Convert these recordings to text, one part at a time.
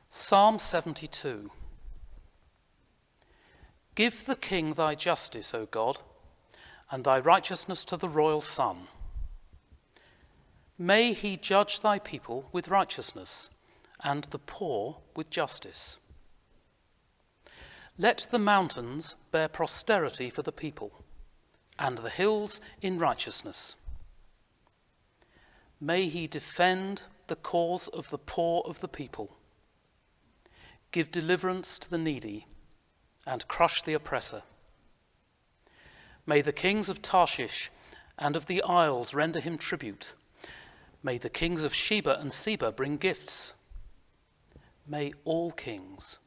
Psalm 72. Give the king thy justice, O God, and thy righteousness to the royal son. May he judge thy people with righteousness, and the poor with justice. Let the mountains bear posterity for the people, and the hills in righteousness. May he defend the cause of the poor of the people, give deliverance to the needy, and crush the oppressor. May the kings of Tarshish and of the isles render him tribute. May the kings of Sheba and Seba bring gifts. May all kings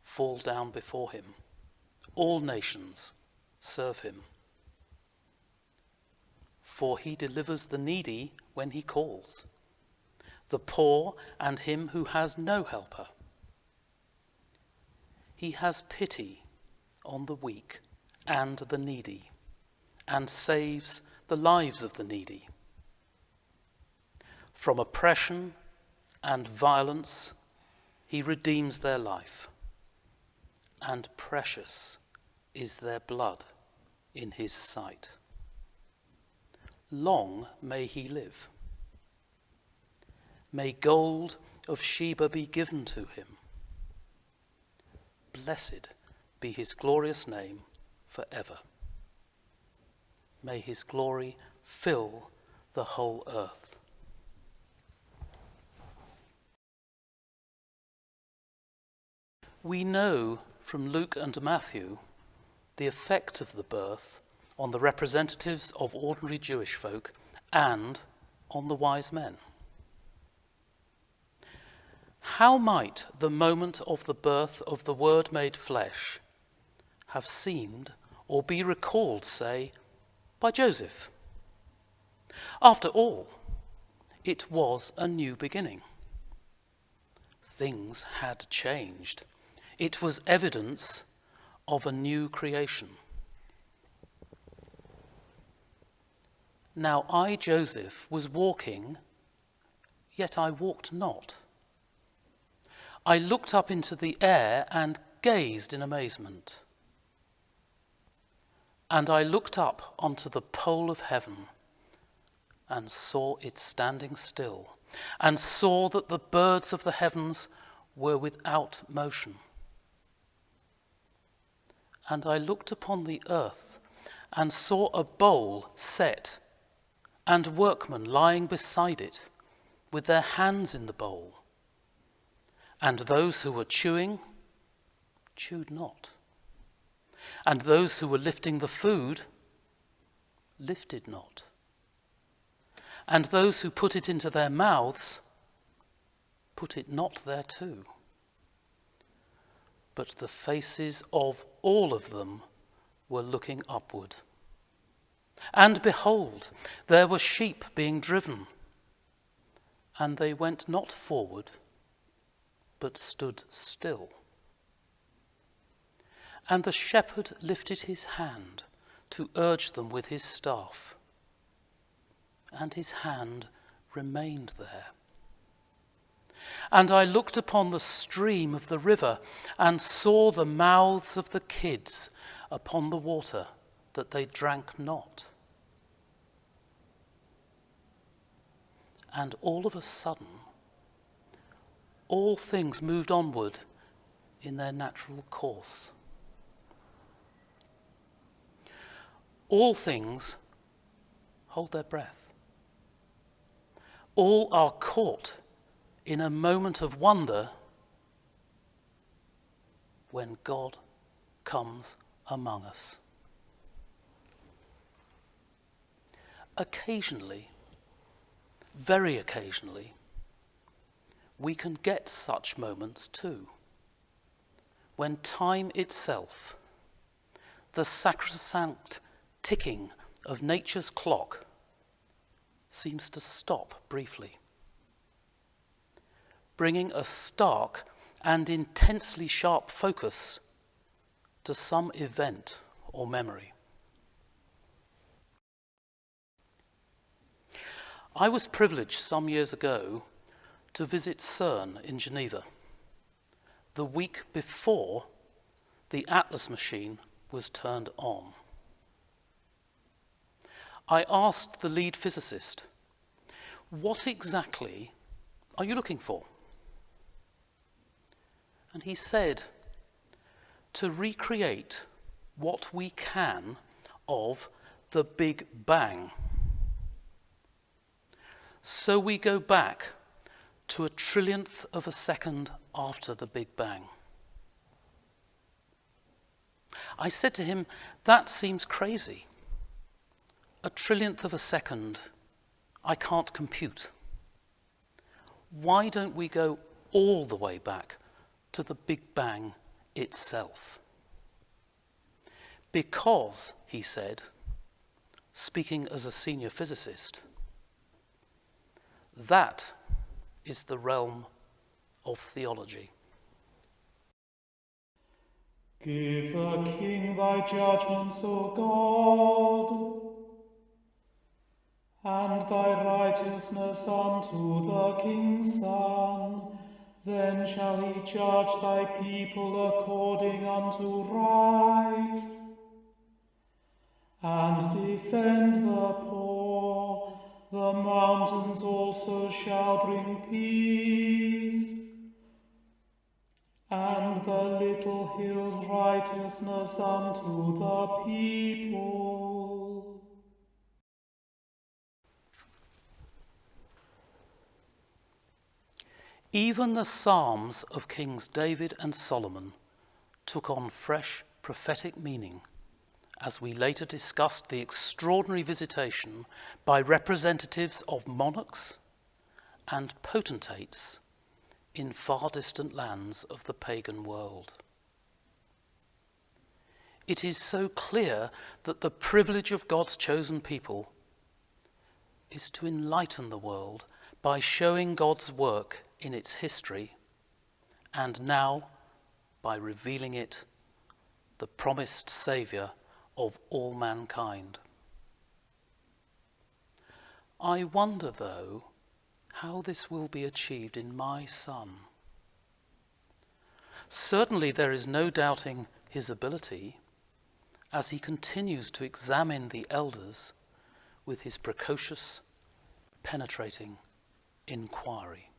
fall down before him, all nations serve him. For he delivers the needy when he calls, the poor and him who has no helper. He has pity on the weak and the needy, and saves the lives of the needy. From oppression and violence he redeems their life, and precious is their blood in his sight. Long may he live. May gold of Sheba be given to him. Blessed be his glorious name forever. May his glory fill the whole earth. We know from Luke and Matthew the effect of the birth on the representatives of ordinary Jewish folk and on the wise men. How might the moment of the birth of the Word made flesh have seemed or be recalled, say, by Joseph? After all, it was a new beginning. Things had changed. It was evidence of a new creation. Now I, Joseph, was walking, yet I walked not. I looked up into the air and gazed in amazement. And I looked up onto the pole of heaven and saw it standing still, and saw that the birds of the heavens were without motion. And I looked upon the earth and saw a bowl set, and workmen lying beside it, with their hands in the bowl. And those who were chewing, chewed not. And those who were lifting the food, lifted not. And those who put it into their mouths, put it not thereto. But the faces of all of them were looking upward. And behold, there were sheep being driven, and they went not forward, but stood still. And the shepherd lifted his hand to urge them with his staff, and his hand remained there. And I looked upon the stream of the river, and saw the mouths of the kids upon the water, that they drank not. And all of a sudden, all things moved onward in their natural course. All things hold their breath. All are caught in a moment of wonder when God comes among us. Occasionally, very occasionally, we can get such moments too, when time itself, the sacrosanct ticking of nature's clock, seems to stop briefly, bringing a stark and intensely sharp focus to some event or memory. I was privileged some years ago to visit CERN in Geneva, the week before the Atlas machine was turned on. I asked the lead physicist, "What exactly are you looking for?" And he said, "To recreate what we can of the Big Bang. So we go back to a trillionth of a second after the Big Bang." I said to him, "That seems crazy. A trillionth of a second, I can't compute. Why don't we go all the way back to the Big Bang itself?" Because, he said, speaking as a senior physicist, that is the realm of theology. Give the King thy judgments, O God, and thy righteousness unto the King's Son. Then shall he judge thy people according unto right, and defend the poor. The mountains also shall bring peace, and the little hills righteousness unto the people. Even the Psalms of Kings David and Solomon took on fresh prophetic meaning as we later discussed the extraordinary visitation by representatives of monarchs and potentates in far distant lands of the pagan world. It is so clear that the privilege of God's chosen people is to enlighten the world by showing God's work in its history, and now by revealing it, the promised Saviour of all mankind. I wonder, though, how this will be achieved in my Son. Certainly there is no doubting his ability as he continues to examine the elders with his precocious, penetrating inquiry.